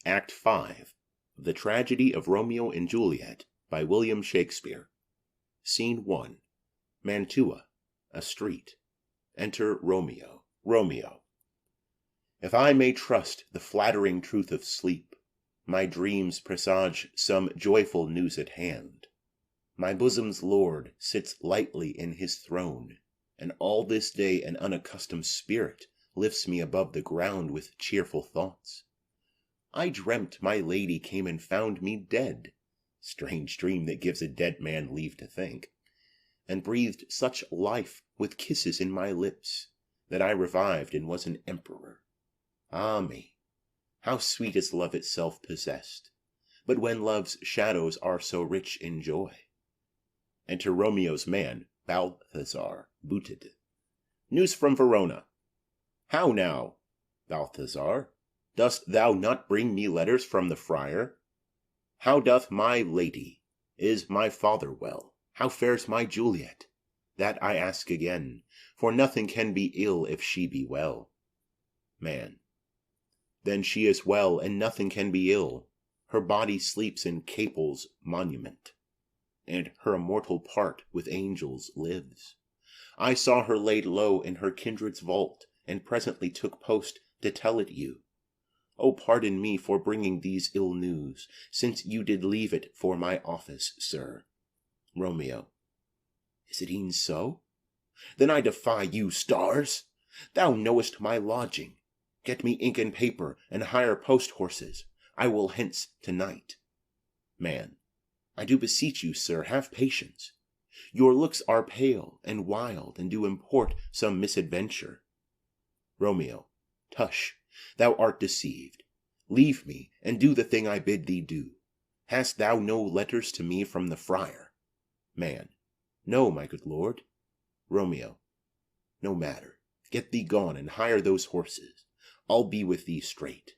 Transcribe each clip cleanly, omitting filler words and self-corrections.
Act 5. The Tragedy of Romeo and Juliet by William Shakespeare. Scene 1. Mantua, a street. Enter Romeo. Romeo. If I may trust the flattering truth of sleep, my dreams presage some joyful news at hand. My bosom's lord sits lightly in his throne, and all this day an unaccustomed spirit lifts me above the ground with cheerful thoughts. I dreamt my lady came and found me dead, strange dream that gives a dead man leave to think, and breathed such life with kisses in my lips, that I revived and was an emperor. Ah me, how sweet is love itself possessed, but when love's shadows are so rich in joy. Enter Romeo's man, Balthazar, booted. News from Verona. How now, Balthazar? Dost thou not bring me letters from the friar? How doth my lady? Is my father well? How fares my Juliet? That I ask again, for nothing can be ill if she be well. Man. Then she is well, and nothing can be ill. Her body sleeps in Capel's monument, and her immortal part with angels lives. I saw her laid low in her kindred's vault, and presently took post to tell it you. O pardon me for bringing these ill news, since you did leave it for my office, sir. Romeo. Is it e'en so? Then I defy you, stars! Thou knowest my lodging. Get me ink and paper, and hire post-horses. I will hence to-night. Man. I do beseech you, sir, have patience. Your looks are pale and wild, and do import some misadventure. Romeo. Tush, thou art deceived. Leave me, and do the thing I bid thee do. Hast thou no letters to me from the friar? Man. No, my good lord. Romeo. No matter. Get thee gone, and hire those horses. I'll be with thee straight.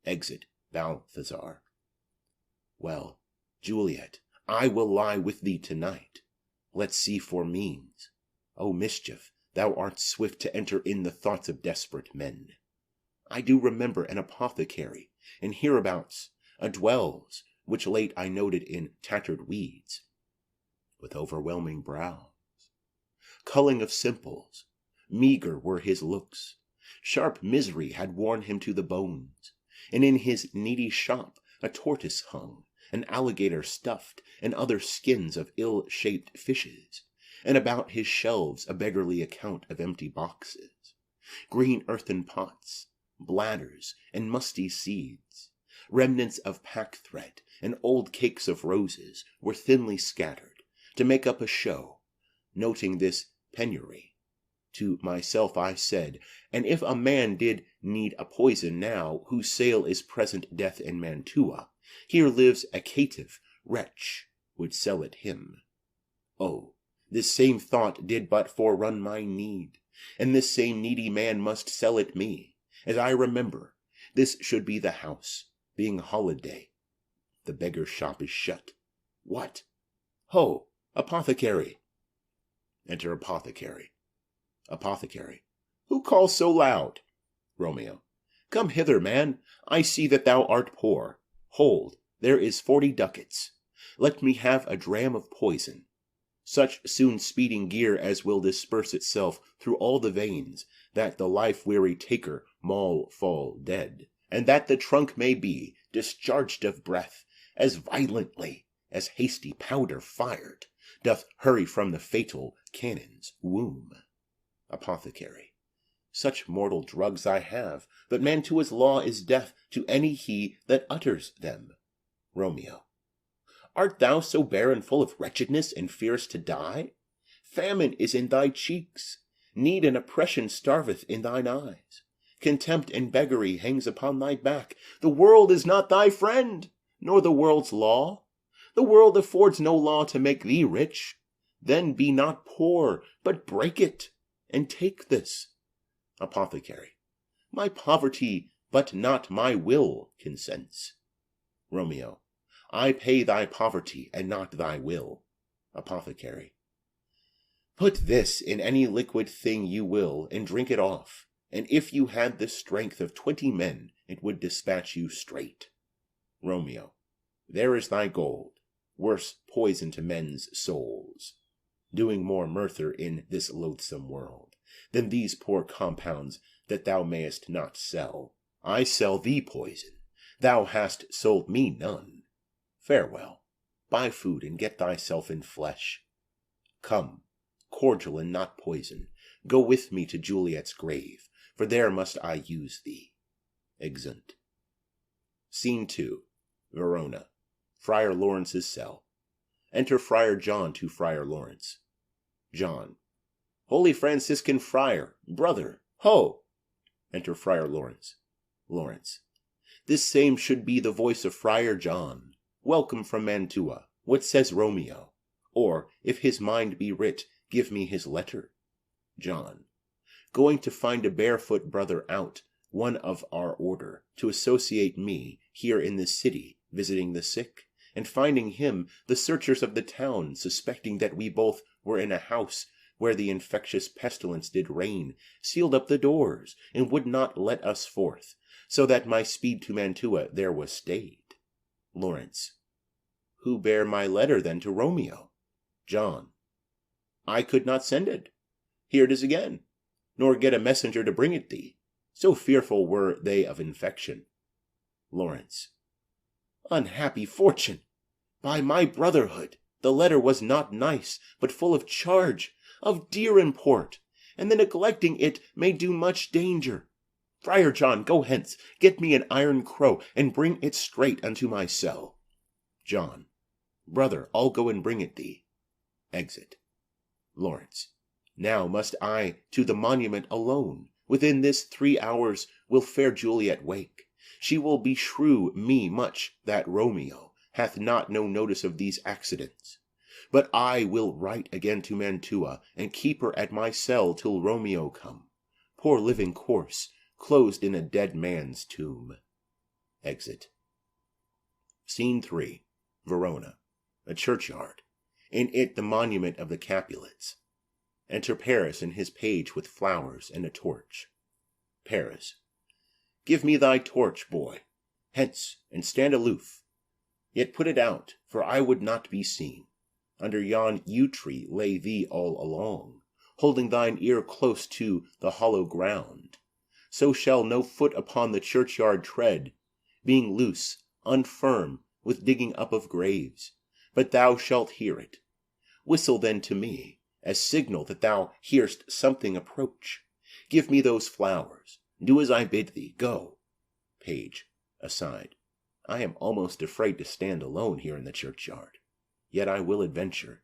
Exit Balthazar. Well, Juliet, I will lie with thee to-night. Let's see for means. O mischief, thou art swift to enter in the thoughts of desperate men. I do remember an apothecary, and hereabouts dwells, which late I noted in tattered weeds, with overwhelming brows, culling of simples, meagre were his looks, sharp misery had worn him to the bones, and in his needy shop a tortoise hung, an alligator stuffed, and other skins of ill-shaped fishes, and about his shelves a beggarly account of empty boxes, green earthen pots, bladders, and musty seeds, remnants of pack-thread, and old cakes of roses were thinly scattered, to make up a show. Noting this penury, to myself I said, and if a man did need a poison now, whose sale is present death in Mantua, here lives a caitiff wretch would sell it him. Oh, this same thought did but forerun my need, and this same needy man must sell it me. As I remember, this should be the house, being holiday. The beggar's shop is shut. What? Ho, apothecary! Enter apothecary. Apothecary. Who calls so loud? Romeo. Come hither, man. I see that thou art poor. Hold, there is 40 ducats. Let me have a dram of poison, such soon speeding gear as will disperse itself through all the veins, that the life-weary taker maul fall dead, and that the trunk may be discharged of breath as violently as hasty powder fired doth hurry from the fatal cannon's womb. Apothecary. Such mortal drugs I have, but Mantua's law is death to any he that utters them. Romeo. Art thou so bare and full of wretchedness, and fearest to die? Famine is in thy cheeks, need and oppression starveth in thine eyes, contempt and beggary hangs upon thy back. The world is not thy friend, nor the world's law. The world affords no law to make thee rich. Then be not poor, but break it, and take this. Apothecary. My poverty, but not my will, consents. Romeo. I pay thy poverty, and not thy will. Apothecary. Put this in any liquid thing you will, and drink it off, and if you had the strength of 20 men, it would dispatch you straight. Romeo, there is thy gold, worse poison to men's souls, doing more murther in this loathsome world, than these poor compounds that thou mayest not sell. I sell thee poison, thou hast sold me none. Farewell, buy food and get thyself in flesh. Come, cordial and not poison, go with me to Juliet's grave, for there must I use thee. Exeunt. Scene 2. Verona. Friar Lawrence's cell. Enter Friar John to Friar Lawrence. John. Holy Franciscan Friar, brother, ho! Enter Friar Lawrence. Lawrence. This same should be the voice of Friar John. Welcome from Mantua. What says Romeo? Or, if his mind be writ, give me his letter. John. Going to find a barefoot brother out, one of our order, to associate me, here in this city, visiting the sick, and finding him, the searchers of the town, suspecting that we both were in a house where the infectious pestilence did reign, sealed up the doors, and would not let us forth, so that my speed to Mantua there was stayed. Lawrence. Who bare my letter then to Romeo? John. I could not send it. Here it is again, nor get a messenger to bring it thee. So fearful were they of infection. Lawrence. Unhappy fortune! By my brotherhood, the letter was not nice, but full of charge, of dear import, and the neglecting it may do much danger. Friar John, go hence, get me an iron crow, and bring it straight unto my cell. John. Brother, I'll go and bring it thee. Exit. Lawrence. Now must I to the monument alone. Within this 3 hours will fair Juliet wake. She will beshrew me much that Romeo hath not no notice of these accidents. But I will write again to Mantua, and keep her at my cell till Romeo come. Poor living corse, closed in a dead man's tomb. Exit. Scene 3. Verona. A churchyard. In it the monument of the Capulets. Enter Paris and his page with flowers and a torch. Paris. Give me thy torch, boy. Hence, and stand aloof. Yet put it out, for I would not be seen. Under yon yew tree lay thee all along, holding thine ear close to the hollow ground. So shall no foot upon the churchyard tread, being loose, unfirm, with digging up of graves. But thou shalt hear it. Whistle then to me, as signal that thou hear'st something approach. Give me those flowers. Do as I bid thee. Go. Page. Aside. I am almost afraid to stand alone here in the churchyard. Yet I will adventure.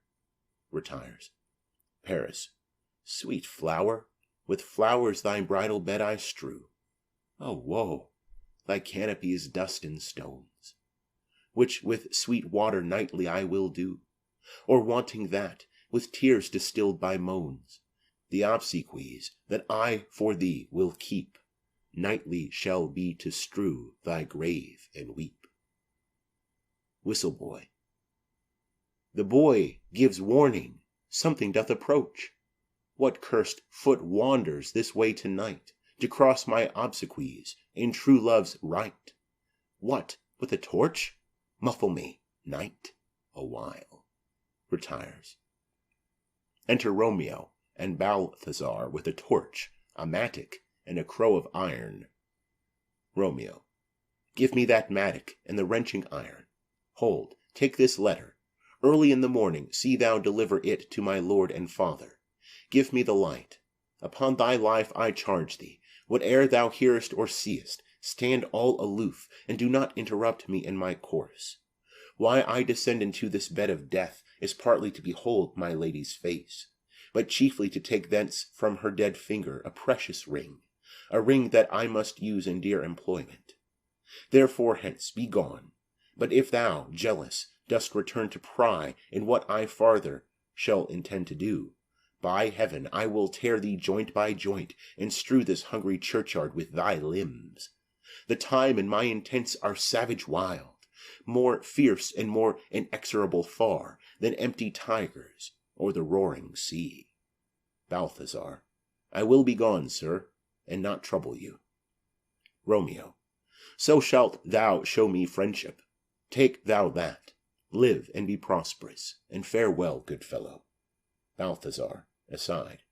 Retires. Paris. Sweet flower, with flowers thy bridal bed I strew. Oh, woe! Thy canopy is dust and stones, which with sweet water nightly I will do, or wanting that, with tears distilled by moans, the obsequies that I for thee will keep, nightly shall be to strew thy grave and weep. Whistle boy. The boy gives warning, something doth approach. What cursed foot wanders this way tonight, to cross my obsequies in true love's right? What, with a torch? Muffle me, night, a while. Retires. Enter Romeo and Balthazar with a torch, a mattock, and a crow of iron. Romeo. Give me that mattock and the wrenching iron. Hold, take this letter. Early in the morning see thou deliver it to my lord and father. Give me the light. Upon thy life I charge thee, whate'er thou hearest or seest, stand all aloof, and do not interrupt me in my course. Why I descend into this bed of death is partly to behold my lady's face, but chiefly to take thence from her dead finger a precious ring, a ring that I must use in dear employment. Therefore hence, be gone. But if thou, jealous, dost return to pry in what I farther shall intend to do, by heaven I will tear thee joint by joint, and strew this hungry churchyard with thy limbs. The time and my intents are savage wild, more fierce and more inexorable far than empty tigers or the roaring sea. Balthazar. I will be gone, sir, and not trouble you. Romeo. So shalt thou show me friendship. Take thou that. Live and be prosperous, and farewell, good fellow. Balthazar, aside.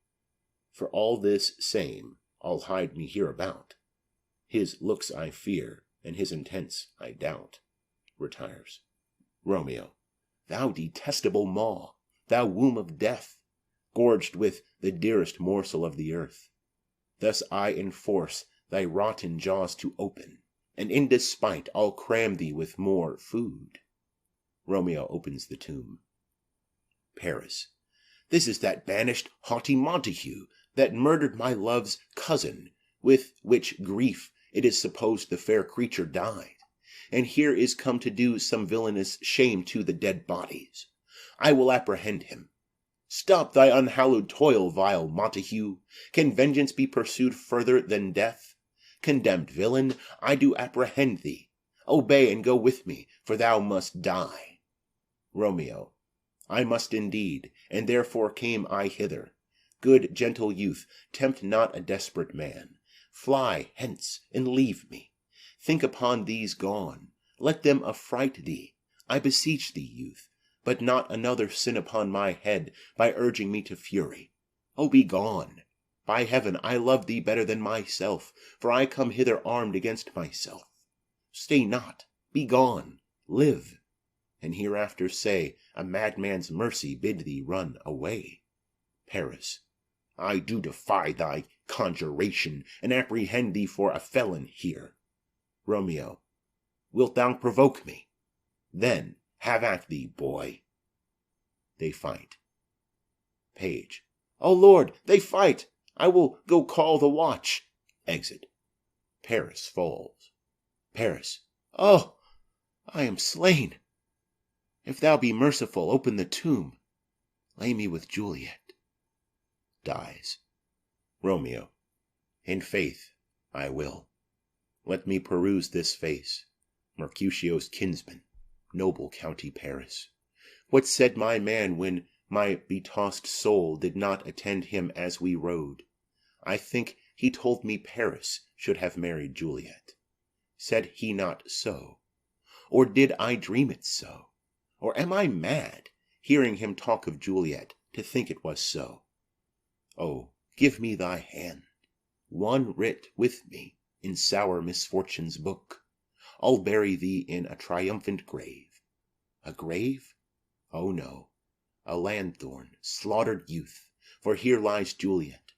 For all this same, I'll hide me hereabout. His looks I fear, and his intents I doubt. Retires. Romeo. Thou detestable maw, thou womb of death, gorged with the dearest morsel of the earth. Thus I enforce thy rotten jaws to open, and in despite I'll cram thee with more food. Romeo opens the tomb. Paris. This is that banished haughty Montague that murdered my love's cousin, with which grief it is supposed the fair creature died, and here is come to do some villainous shame to the dead bodies. I will apprehend him. Stop thy unhallowed toil, vile Montague. Can vengeance be pursued further than death? Condemned villain, I do apprehend thee. Obey and go with me, for thou must die. Romeo. I must indeed, and therefore came I hither. Good gentle youth, tempt not a desperate man. Fly hence, and leave me. Think upon these gone. Let them affright thee. I beseech thee, youth, but not another sin upon my head by urging me to fury. Oh, be gone. By heaven, I love thee better than myself, for I come hither armed against myself. Stay not, be gone, live, and hereafter say, a madman's mercy bid thee run away. Paris. I do defy thy conjuration, and apprehend thee for a felon here. Romeo. Wilt thou provoke me? Then have at thee, boy. They fight. Page. O Lord, they fight! I will go call the watch. Exit. Paris falls. Paris. Oh, I am slain. If thou be merciful, open the tomb. Lay me with Juliet. Dies. Romeo. In faith, I will. Let me peruse this face, Mercutio's kinsman, noble county Paris. What said my man when my betossed soul did not attend him as we rode? I think he told me Paris should have married Juliet. Said he not so? Or did I dream it so? Or am I mad, hearing him talk of Juliet, to think it was so? Oh, give me thy hand, one writ with me in sour misfortune's book. I'll bury thee in a triumphant grave. A grave? Oh no, a lanthorn, slaughtered youth, for here lies Juliet,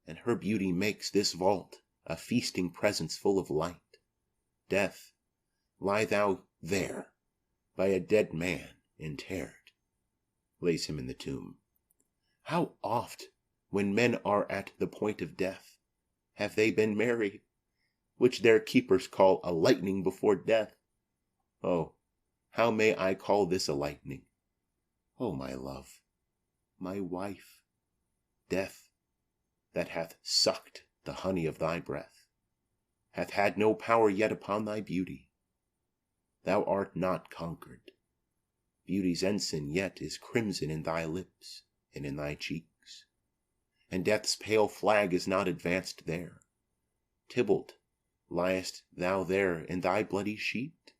and her beauty makes this vault a feasting presence full of light. Death, lie thou there, by a dead man interred. Lays him in the tomb. How oft, when men are at the point of death, have they been merry, which their keepers call a lightning before death? Oh, how may I call this a lightning? O my love, my wife, death, that hath sucked the honey of thy breath, hath had no power yet upon thy beauty. Thou art not conquered. Beauty's ensign yet is crimson in thy lips and in thy cheeks, and death's pale flag is not advanced there. Tybalt, liest thou there in thy bloody sheet?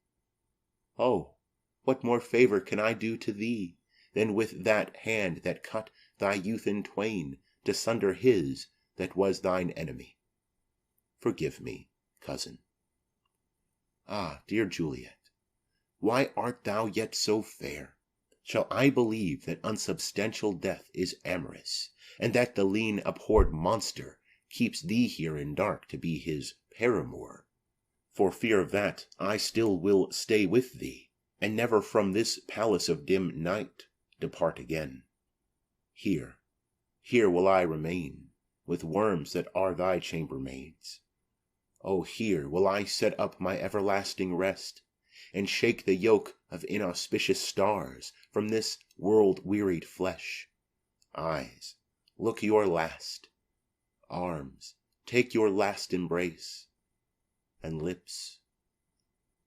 Oh, what more favour can I do to thee than with that hand that cut thy youth in twain to sunder his that was thine enemy? Forgive me, cousin. Ah, dear Juliet, why art thou yet so fair? Shall I believe that unsubstantial death is amorous, and that the lean abhorred monster keeps thee here in dark to be his paramour? For fear of that, I still will stay with thee, and never from this palace of dim night depart again. Here will I remain, with worms that are thy chambermaids. Oh, here will I set up my everlasting rest, and shake the yoke of inauspicious stars from this world-wearied flesh. Eyes, look your last. Arms, take your last embrace. And lips,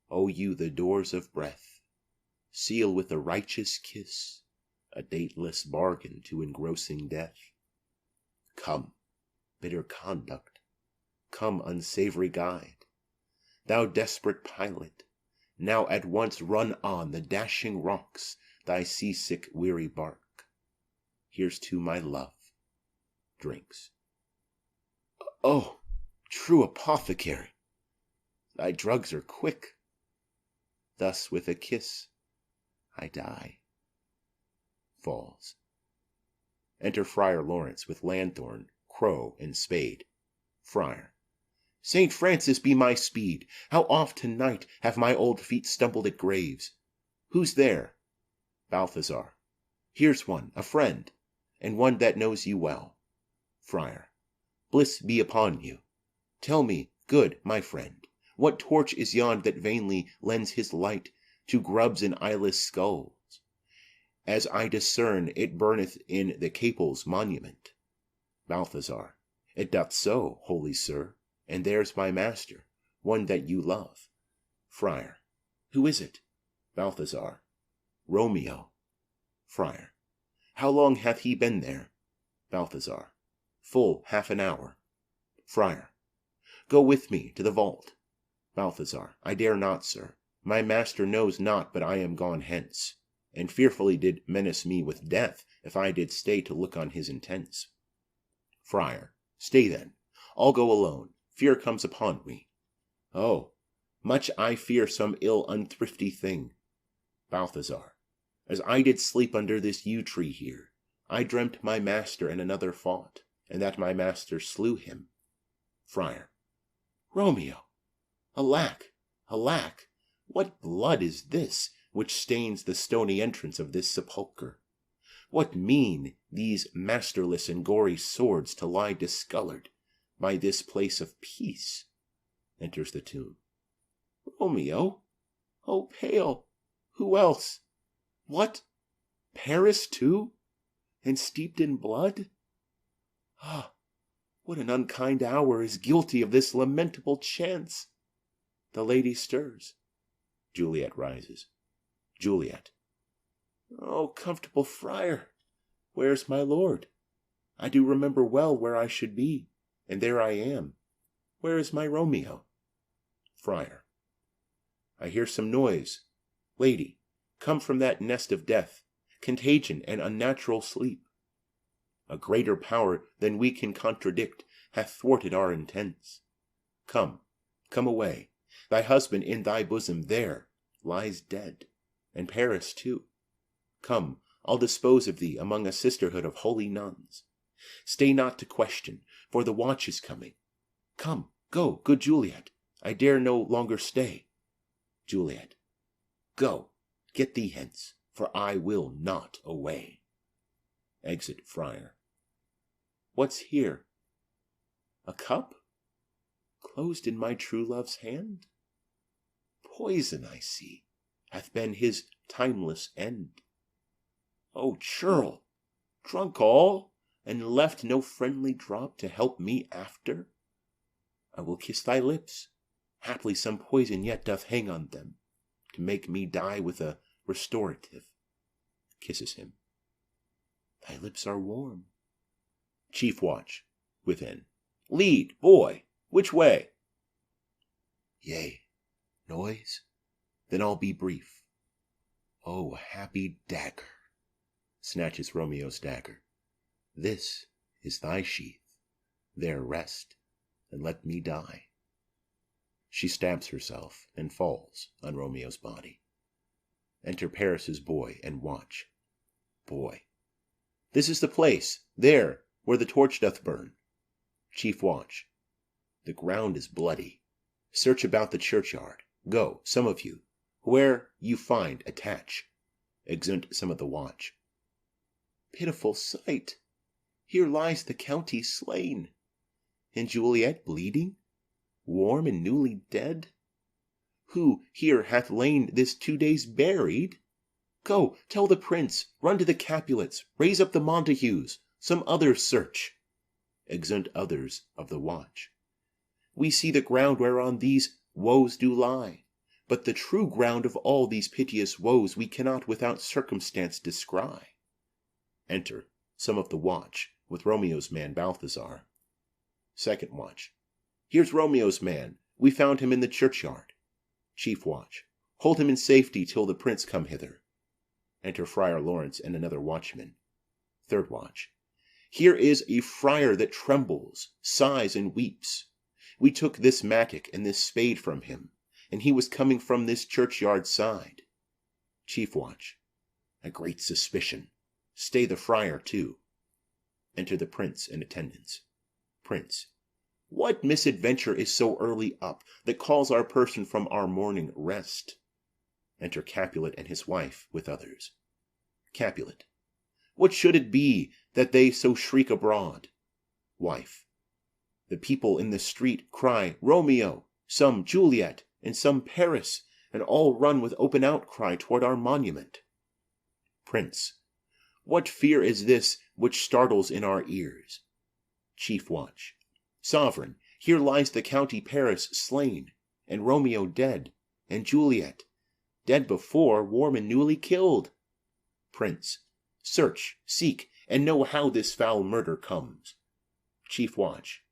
O you the doors of breath, seal with a righteous kiss a dateless bargain to engrossing death. Come, bitter conduct, come, unsavory guide, thou desperate pilot, now at once run on the dashing rocks thy seasick weary bark. Here's to my love. Drinks. Oh, true apothecary, thy drugs are quick. Thus with a kiss I die. Falls. Enter Friar Lawrence with lanthorn, crow, and spade. Friar. Saint Francis be my speed! How oft to-night have my old feet stumbled at graves! Who's there? Balthazar. Here's one, a friend, and one that knows you well. Friar. Bliss be upon you. Tell me, good my friend, what torch is yond that vainly lends his light to grubs and eyeless skulls? As I discern, it burneth in the Capel's monument. Balthazar. It doth so, holy sir, and there's my master, one that you love. Friar. Who is it? Balthazar. Romeo. Friar. How long hath he been there? Balthazar. Full half an hour. Friar. Go with me to the vault. Balthazar. I dare not, sir. My master knows not but I am gone hence, and fearfully did menace me with death if I did stay to look on his intents. Friar. Stay then. I'll go alone. Fear comes upon me. Oh, much I fear some ill unthrifty thing. Balthazar. As I did sleep under this yew tree here, I dreamt my master and another fought, and that my master slew him. Friar. Romeo! Alack, alack! What blood is this which stains the stony entrance of this sepulchre? What mean these masterless and gory swords to lie discolored by this place of peace? Enters the tomb. Romeo? Oh, pale! Who else? What? Paris too? And steeped in blood? Ah, what an unkind hour is guilty of this lamentable chance! The lady stirs. Juliet rises. Juliet. Oh, comfortable friar, where's my lord? I do remember well where I should be, and there I am. Where is my Romeo? Friar. I hear some noise. Lady, come from that nest of death, contagion and unnatural sleep. A greater power than we can contradict hath thwarted our intents. Come, come away. Thy husband in thy bosom there lies dead, and Paris too. Come, I'll dispose of thee among a sisterhood of holy nuns. Stay not to question, for the watch is coming. Come, go, good Juliet, I dare no longer stay. Juliet. Go, get thee hence, for I will not away. Exit Friar. What's here? A cup? Closed in my true love's hand? Poison, I see, hath been his timeless end. O churl, drunk all, and left no friendly drop to help me after? I will kiss thy lips. Haply some poison yet doth hang on them, to make me die with a restorative. Kisses him. Thy lips are warm. Chief watch, within. Lead, boy, which way? Yea, noise? Then I'll be brief. O happy dagger! Snatches Romeo's dagger. This is thy sheath. There rest, and let me die. She stabs herself and falls on Romeo's body. Enter Paris's boy and watch. Boy. This is the place, there, where the torch doth burn. Chief watch. The ground is bloody. Search about the churchyard. Go, some of you. Where you find, attach. Exeunt some of the watch. Pitiful sight! Here lies the county slain. And Juliet bleeding? Warm and newly dead? Who here hath lain this 2 days buried? Go, tell the prince, run to the Capulets, raise up the Montagues, some others search. Exeunt others of the watch. We see the ground whereon these woes do lie, but the true ground of all these piteous woes we cannot without circumstance descry. Enter some of the watch with Romeo's man Balthazar. Second watch. Here's Romeo's man. We found him in the churchyard. Chief Watch. Hold him in safety till the prince come hither. Enter Friar Lawrence and another watchman. Third Watch. Here is a friar that trembles, sighs, and weeps. We took this mattock and this spade from him, and he was coming from this churchyard side. Chief Watch. A great suspicion. Stay the friar too. Enter the prince and attendants. Prince. What misadventure is so early up that calls our person from our morning rest? Enter Capulet and his wife with others. Capulet. What should it be that they so shriek abroad? Wife. The people in the street cry Romeo, some Juliet, and some Paris, and all run with open outcry toward our monument. Prince. What fear is this which startles in our ears? Chief Watch. Sovereign, here lies the county Paris slain, and Romeo dead, and Juliet dead before, warm and newly killed. Prince. Search, seek, and know how this foul murder comes. Chief Watch.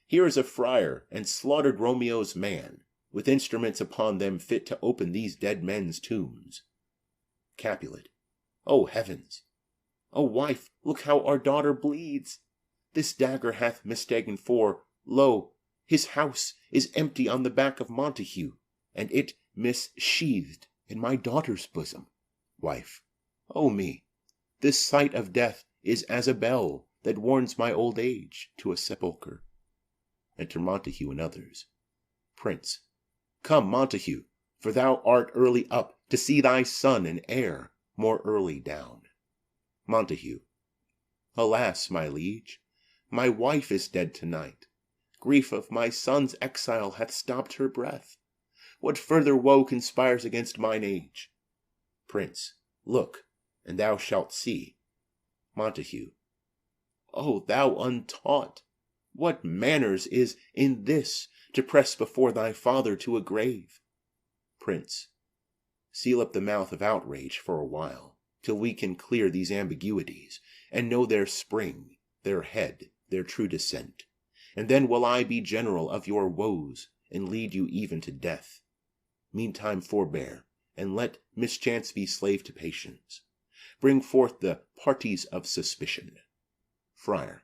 Here is a friar, and slaughtered Romeo's man, with instruments upon them fit to open these dead men's tombs. Capulet. O heavens! O wife, look how our daughter bleeds! This dagger hath mistaken for, lo, his house is empty on the back of Montague, and it missheathed in my daughter's bosom. Wife. O me! This sight of death is as a bell that warns my old age to a sepulchre. Enter Montague and others. Prince. Come, Montague, for thou art early up to see thy son and heir more early down. Montague. Alas, my liege, my wife is dead tonight. Grief of my son's exile hath stopped her breath. What further woe conspires against mine age? Prince. Look, and thou shalt see. Montague. O thou untaught! What manners is in this, to press before thy father to a grave? Prince. Seal up the mouth of outrage for a while, till we can clear these ambiguities, and know their spring, their head, their true descent. And then will I be general of your woes, and lead you even to death. Meantime forbear, and let mischance be slave to patience. Bring forth the parties of suspicion. Friar.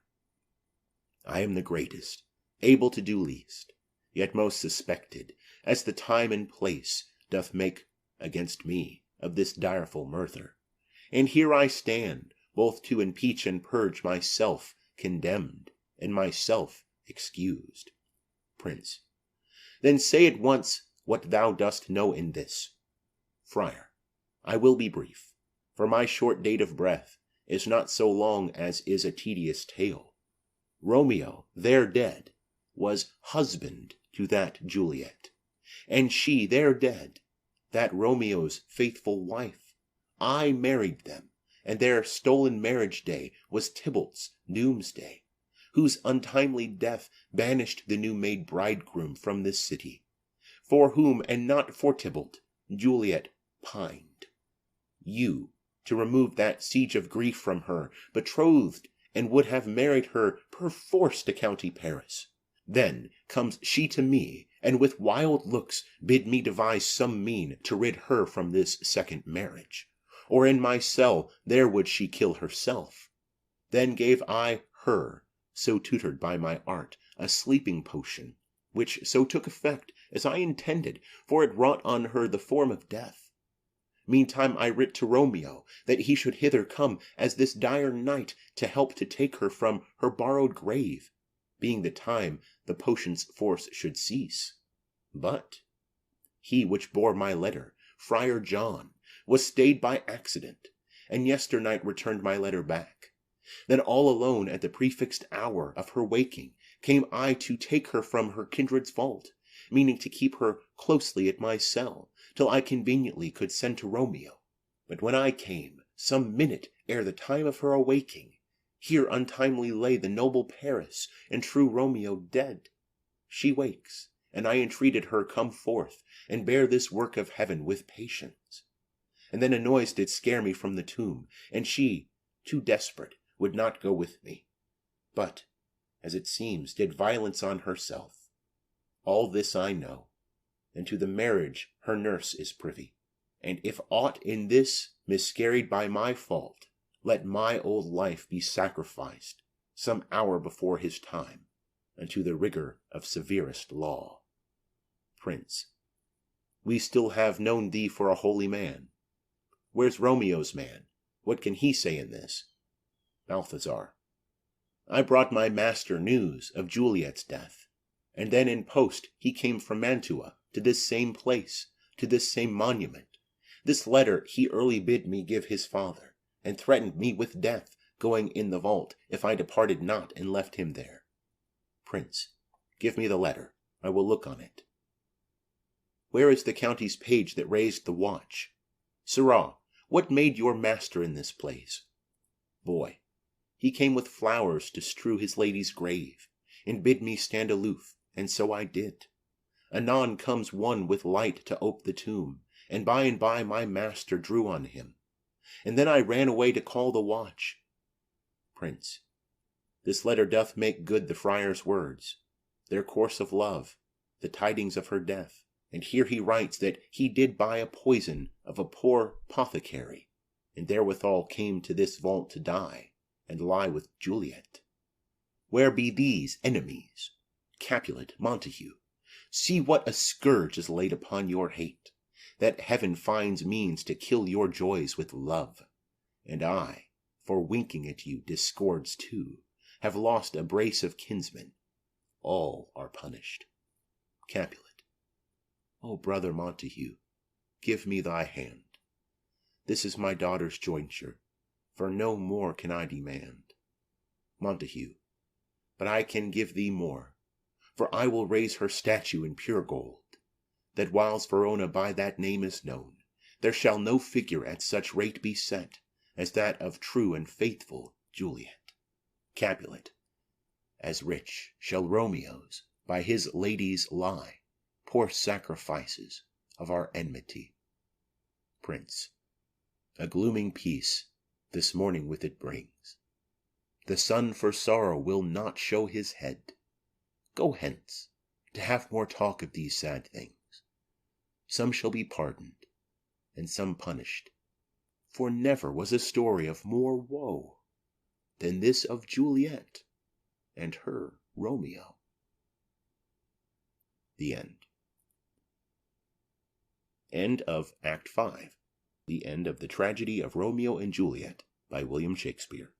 I am the greatest, able to do least, yet most suspected, as the time and place doth make against me of this direful murther. And here I stand, both to impeach and purge myself condemned, and myself excused. Prince. Then say at once what thou dost know in this. Friar. I will be brief, for my short date of breath is not so long as is a tedious tale. Romeo, there dead, was husband to that Juliet, and she, there dead, that Romeo's faithful wife. I married them, and their stolen marriage day was Tybalt's doomsday, whose untimely death banished the new-made bridegroom from this city, for whom, and not for Tybalt, Juliet pined. You, to remove that siege of grief from her, betrothed, and would have married her perforce to county Paris. Then comes she to me, and with wild looks bid me devise some mean to rid her from this second marriage, or in my cell there would she kill herself. Then gave I her, so tutored by my art, a sleeping potion, which so took effect as I intended, for it wrought on her the form of death. Meantime I writ to Romeo that he should hither come as this dire night to help to take her from her borrowed grave, being the time the potion's force should cease. But he which bore my letter, Friar John, was stayed by accident, and yesternight returned my letter back. Then all alone at the prefixed hour of her waking came I to take her from her kindred's vault, meaning to keep her closely at my cell, till I conveniently could send to Romeo. But when I came, some minute ere the time of her awaking, here untimely lay the noble Paris, and true Romeo dead. She wakes, and I entreated her come forth, and bear this work of heaven with patience. And then a noise did scare me from the tomb, and she, too desperate, would not go with me, but, as it seems, did violence on herself. All this I know, and to the marriage her nurse is privy. And if aught in this miscarried by my fault, let my old life be sacrificed some hour before his time unto the rigor of severest law. Prince. We still have known thee for a holy man. Where's Romeo's man? What can he say in this? Balthazar. I brought my master news of Juliet's death, and then in post he came from Mantua to this same place, to this same monument. This letter he early bid me give his father, and threatened me with death, going in the vault, if I departed not and left him there. Prince. Give me the letter. I will look on it. Where is the county's page that raised the watch? Sirrah, what made your master in this place? Boy. He came with flowers to strew his lady's grave, and bid me stand aloof, and so I did. Anon comes one with light to ope the tomb, and by my master drew on him. And then I ran away to call the watch. Prince. This letter doth make good the friar's words, their course of love, the tidings of her death. And here he writes that he did buy a poison of a poor apothecary, and therewithal came to this vault to die, and lie with Juliet. Where be these enemies? Capulet, Montague, see what a scourge is laid upon your hate, that heaven finds means to kill your joys with love. And I, for winking at you discords too, have lost a brace of kinsmen. All are punished. Capulet. O brother Montague, give me thy hand. This is my daughter's jointure, for no more can I demand. Montague. But I can give thee more, for I will raise her statue in pure gold, that whiles Verona by that name is known, there shall no figure at such rate be set as that of true and faithful Juliet. Capulet. As rich shall Romeo's by his lady's lie pour sacrifices of our enmity. Prince. A glooming peace this morning with it brings. The sun for sorrow will not show his head. Go hence, to have more talk of these sad things. Some shall be pardoned, and some punished. For never was a story of more woe than this of Juliet and her Romeo. The end. End of Act 5. The end of the tragedy of Romeo and Juliet by William Shakespeare.